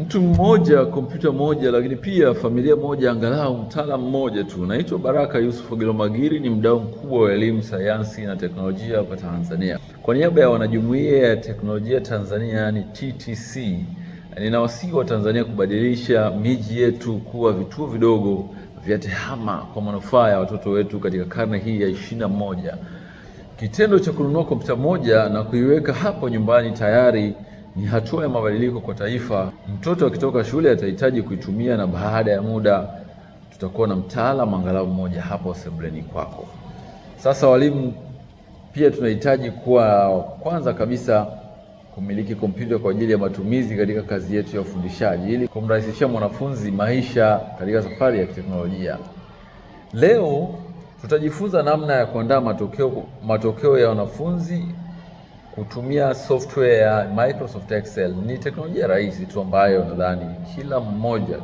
Mtu mmoja, kompyuta moja, lakini pia familia moja, angalau mtaalamu mmoja tu. Naitwa Baraka Yusuf Gilomagiri, ni mdau mkubwa wa elimu, sayansi na teknolojia hapa Tanzania. Kwa niaba ya wanajumuiya ya teknolojia Tanzania, yani TTC, ninawasihi wa Tanzania kubadilisha miji yetu kuwa vituo vidogo vya tehama kwa manufaa ya watoto wetu katika karne hii ya 21. Kitendo cha kununua kompyuta moja na kuiweka hapo nyumbani tayari ni hatua ya mabadiliko kwa taifa. Mtoto akitoka shule atahitaji kuitumia, na baada ya muda tutakuwa na mtaalamu angalau mmoja hapo sebuleni kwako. Sasa walimu pia tunahitaji kuwa kwanza kabisa kumiliki kompyuta kwa ajili ya matumizi katika kazi yetu ya ufundishaji, ili kumrahisishia mwanafunzi maisha katika safari ya teknolojia. Leo tutajifunza namna ya kuandaa matokeo ya wanafunzi kutumia software ya Microsoft Excel. Ni teknolojia rahisi tu ambayo nadhani kila mmoja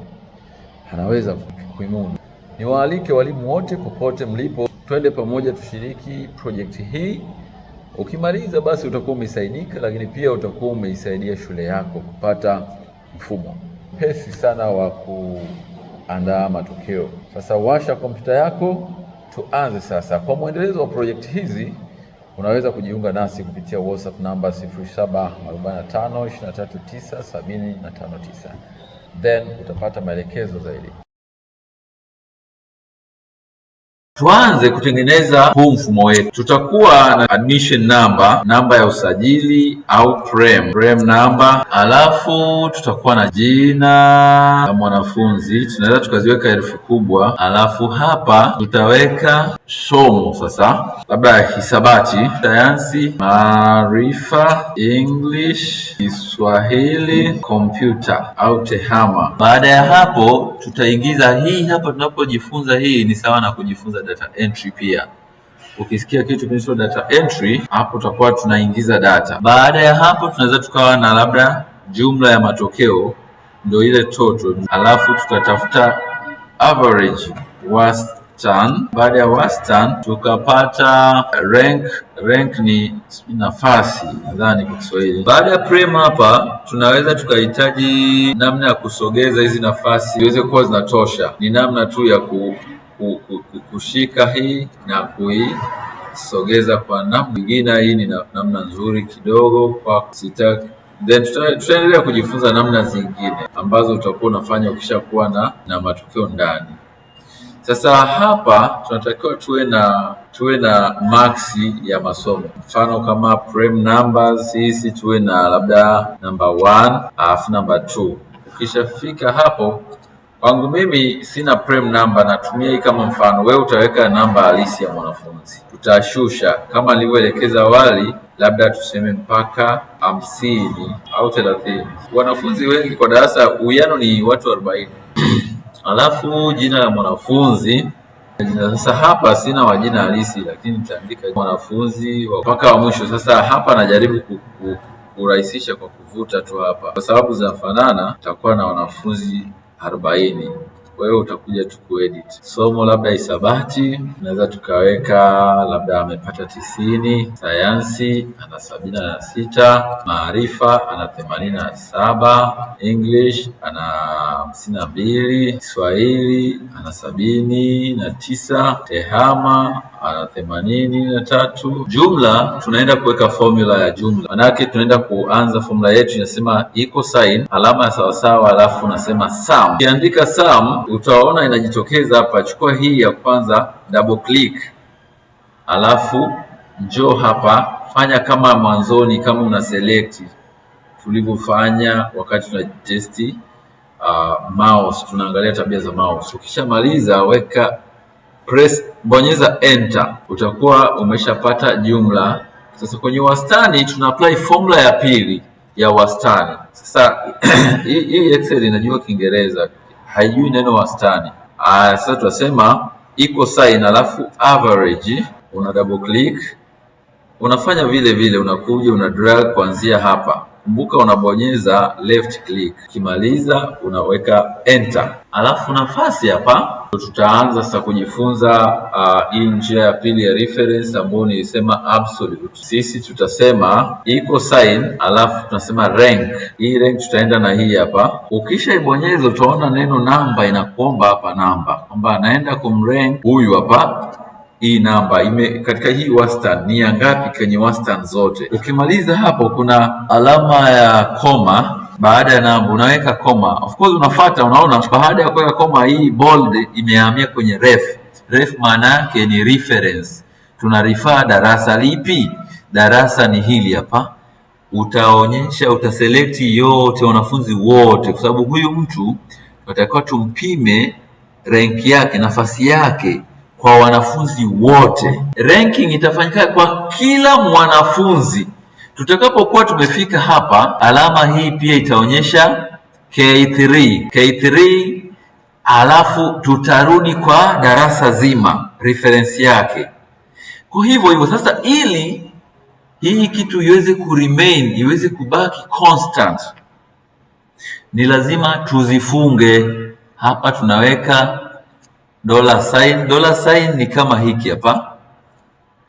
anaweza kuimudu. Niwaalike walimu wote popote mlipo, twende pamoja tushiriki project hii. Ukimaliza basi utakuwa umesaidika, lakini pia utakuwa umeisaidia shule yako kupata mfumo pesi sana wa kuandaa matokeo. Sasa washa kompyuta yako, tuanze sasa. Kwa mwendelezo wa project hizi unaweza kujiunga nasi kupitia WhatsApp namba 0745239759, then utapata maelekezo zaidi. Tuanze kutengeneza huu mfumo wetu. Tutakuwa na admission number, namba ya usajili au prem number, alafu tutakuwa na jina la mwanafunzi, tunaweza tukaziweka herufi kubwa, alafu hapa tutaweka somo sasa, labda hisabati, sayansi, maarifa, English, Kiswahili, kompyuta au tehama. Baada ya hapo tutaingiza hii hapa. Tunapojifunza hii ni sawa na kujifunza data entry pia. Ukisikia kitu kinaitwa data entry, hapo tutakuwa tunaingiza data. Baada ya hapo tunaweza tukawa na labda jumla ya matokeo, ndio ile total, alafu tutatafuta average, wastani. Baada ya wastani tukapata rank ni nafasi nadhani kwa Kiswahili. Baada ya prem hapa tunaweza tukahitaji namna ya kusogeza hizi nafasi ziweze kuwa zinatosha. Ni namna tu ya kushika hii na kuisogeza kwa namna nyingine. Hii ni namna nzuri kidogo kwa sitaki. Then tutaendelea kujifunza namna zingine ambazo utakuwa unafanya ukishakuwa na matokeo ndani. Sasa hapa tunatakiwa tuwe na marks ya masomo. Mfano kama prem numbers hizi tuwe na labda number 1 alafu number 2. Ukishafika hapo, kwangu mimi sina prem number, natumia hii kama mfano. Wewe utaweka namba halisi ya mwanafunzi, tutashusha kama nilivyoelekeza awali, labda tuseme mpaka 50 au 30. Wanafunzi wengi kwa darasa, uwiano ni watu 40. Alafu jina la mwanafunzi. Sasa hapa sina wa jina halisi, lakini nitaandika mwanafunzi mpaka wa mwisho. Sasa hapa najaribu kurahisisha kwa kuvuta tu hapa, kwa sababu zinafanana. Tutakuwa na wanafunzi 40. Wewe utakuja tu kuedit. Somo labda hisabati, tunaweza tukaweka labda amepata 90, sayansi ana 76, maarifa ana 87, English ana 52, Kiswahili ana 79, tehama ana 83. Jumla tunaenda kuweka formula ya jumla. Manake tunaenda kuanza formula yetu inasema equal sign, alama ya sawasawa, alafu unasema sum. Ukiandika sum utaona inajitokeza hapa. Chukua hii ya kwanza, double click, alafu njoo hapa, fanya kama mwanzoni, kama una select tulivyofanya wakati tuna testi mouse, tunaangalia tabia za mouse. Ukishamaliza weka bonyeza enter, utakuwa umeshapata jumla. Sasa kwenye wastani tuna apply formula ya pili ya wastani. Sasa hii Excel inajua Kiingereza, haijui neno wastani. Sasa tunasema equal sign alafu average, una double click, unafanya vile vile, unakuja una drag kuanzia hapa kumbuka unabonyeza left click, ukimaliza unaweka enter. Alafu nafasi hapa tutaanza sasa kujifunza hii njia ya pili ya reference ambayo nilisema absolute. Sisi tutasema equal sign, alafu tunasema rank. Hii rank tutaenda na hii hapa. Ukishaibonyeza utaona neno namba inakuomba hapa namba, kwamba anaenda kumrank huyu hapa. Hii namba katika hii wastani ni ya ngapi kwenye wastani zote. Ukimaliza hapo kuna alama ya koma. Baada ya namba unaweka koma. Of course unafuata, unaona baada ya kuweka koma hii bold imehamia kwenye ref. Ref maana yake ni reference. Tunarifaa darasa lipi? Darasa ni hili hapa. Utaselect yote wanafunzi wote, kwa sababu huyu mtu tutakuwa tumpime rank yake, nafasi yake kwa wanafunzi wote. Ranking itafanyika kwa kila mwanafunzi. Tutakapokuwa tumefika hapa, alama hii pia itaonyesha K3, alafu tutarudi kwa darasa zima reference yake. Kwa hivyo sasa, ili hii kitu iweze kuremain, iweze kubaki constant, ni lazima tuzifunge. Hapa tunaweka $sign. $sign ni kama hiki hapa,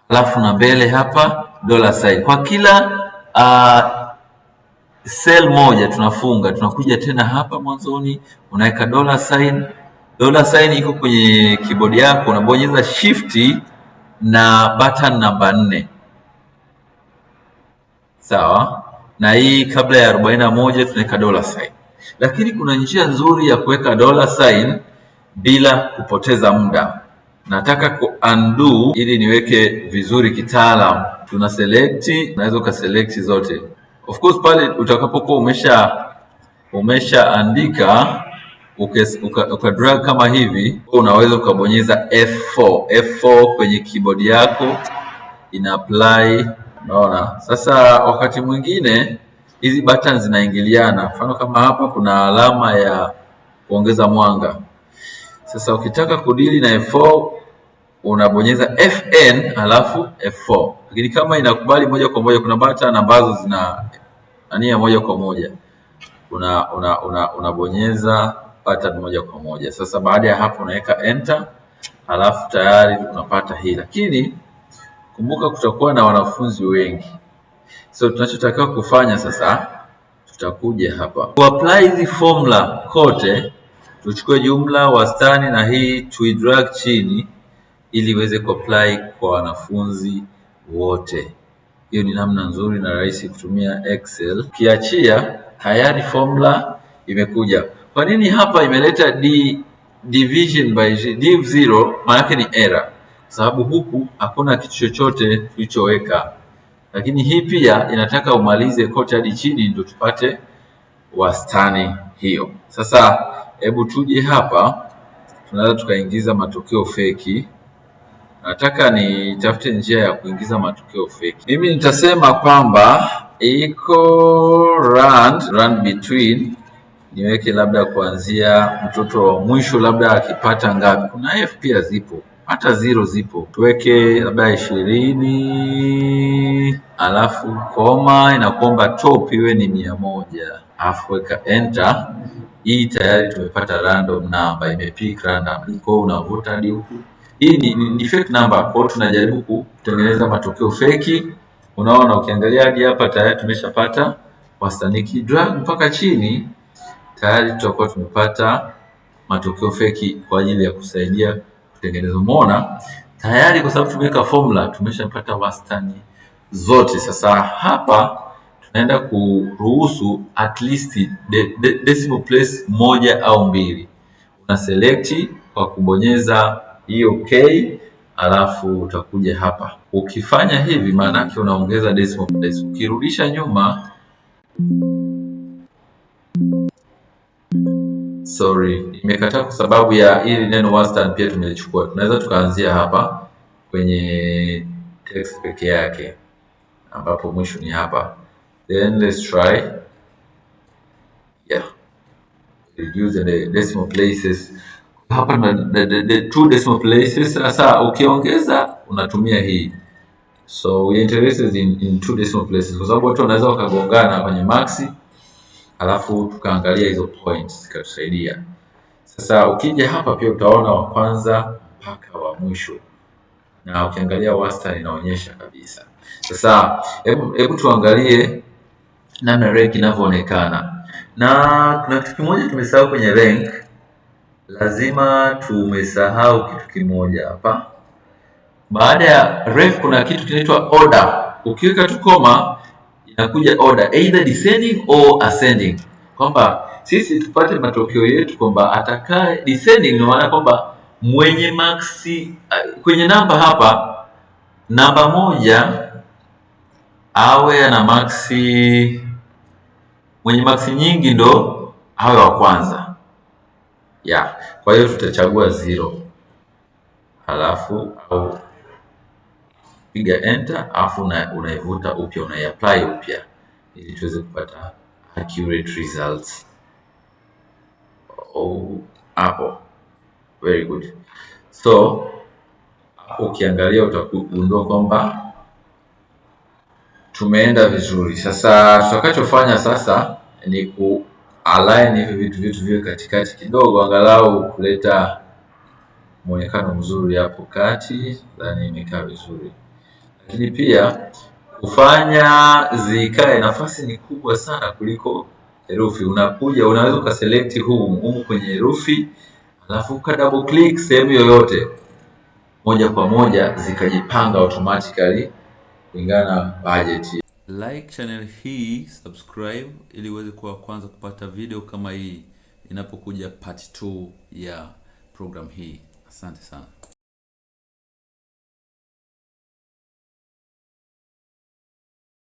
alafu na mbele hapa $sign. Kwa kila cell moja tunafunga, tunakuja tena hapa mwanzoni unaweka $sign. $sign iko kwenye keyboard yako, unabonyeza shift na button namba 4. Sawa, na hii kabla ya 41 tunaweka $sign. Lakini kuna njia nzuri ya kuweka $sign bila kupoteza muda. Nataka ku undo ili niweke vizuri kitaalam. Tuna select, unaweza ukaselect zote. Of course pale utakapokuwa umesha andika uka drag kama hivi, unaweza ukabonyeza F4 kwenye keyboard yako, ina apply. Unaona sasa, wakati mwingine hizi buttons zinaingiliana. Mfano kama hapa kuna alama ya kuongeza mwanga. Sasa ukitaka kudili na F4 unabonyeza FN alafu F4. Lakini kama inakubali moja kwa moja, kuna button ambazo zina ania moja kwa moja, unabonyeza button moja kwa moja. Sasa baada ya hapo unaweka enter, alafu tayari unapata hii. Lakini kumbuka kutakuwa na wanafunzi wengi, so tunachotakiwa kufanya sasa, tutakuja hapa ku apply hizi formula kote. Tuchukue jumla, wastani na hii tuidrag chini ili iweze kuapply kwa wanafunzi wote. Hiyo ni namna nzuri na rahisi kutumia Excel. Ukiachia tayari formula imekuja. Kwa nini hapa imeleta division by div 0? Maana yake ni error, sababu huku hakuna kitu chochote tulichoweka. Lakini hii pia inataka umalize kote hadi chini ndio tupate wastani hiyo. Sasa hebu tuje hapa, tunaweza tukaingiza matokeo feki. Nataka nitafute njia ya kuingiza matokeo feki. Mimi nitasema kwamba iko rand between, niweke labda kuanzia mtoto wa mwisho labda akipata ngapi. Kuna F pia zipo, hata 0 zipo. Tuweke labda 20, alafu koma inakuomba top iwe ni 100, alafu weka enter. Hii tayari tumepata random number, imepick random. Kwa unavuta hadi huku. Hii ni fake number, kwa tunajaribu kutengeneza matokeo feki. Unaona, ukiangalia hadi hapa tayari tumeshapata wastani. Drag mpaka chini tayari tutakuwa tumepata matokeo feki kwa ajili ya kusaidia kutengeneza. Umeona tayari, kwa sababu tumeweka formula tumeshapata wastani zote. Sasa hapa tunaenda kuruhusu at least decimal place 1 au 2. Una select kwa kubonyeza hiyo K, alafu utakuja hapa. Ukifanya hivi maana yake unaongeza decimal place. Ukirudisha nyuma, sorry, imekataa kwa sababu ya hili neno wastani pia tumelichukua. Tunaweza tukaanzia hapa kwenye text peke yake, ambapo mwisho ni hapa. Then let's try, yeah, reduce the decimal places. Hapa the two decimal places. Sasa ukiongeza unatumia hii So we are interested in two decimal places kwa sababu watu wanaweza wakagongana kwenye max, alafu tukaangalia hizo points zikatusaidia. Sasa ukija hapa pia utaona wa kwanza mpaka wa mwisho, na ukiangalia wastani inaonyesha kabisa. Sasa hebu tuangalie namna rank inavyoonekana, na kuna kitu kimoja tumesahau kwenye rank. Lazima tumesahau kitu kimoja hapa. Baada ya ref kuna kitu kinaitwa order. Ukiweka tu koma inakuja order either descending or ascending, kwamba sisi tupate matokeo yetu kwamba atakaye descending, ni maana kwamba mwenye maxi kwenye namba hapa, namba moja awe ana maxi, mwenye maxi nyingi ndo awe wa kwanza ya. Kwa hiyo tutachagua 0 halafu au piga enter, alafu unaivuta upya, unaiapply upya ili tuweze kupata accurate results. Hapo very good. So hapo ukiangalia utagundua kwamba tumeenda vizuri. Sasa tutakachofanya sasa ni ku align hivi vitu viwe katikati kidogo, angalau kuleta muonekano mzuri hapo kati, ndani imekaa vizuri. Lakini pia kufanya zikae, nafasi ni kubwa sana kuliko herufi. Unakuja unaweza ukaselect humu kwenye herufi, alafu uka double click sehemu yoyote, moja kwa moja zikajipanga automatically kulingana na budget. Like channel hii, subscribe ili uweze kuwa kwanza kupata video kama hii inapokuja part 2 ya program hii. Asante sana.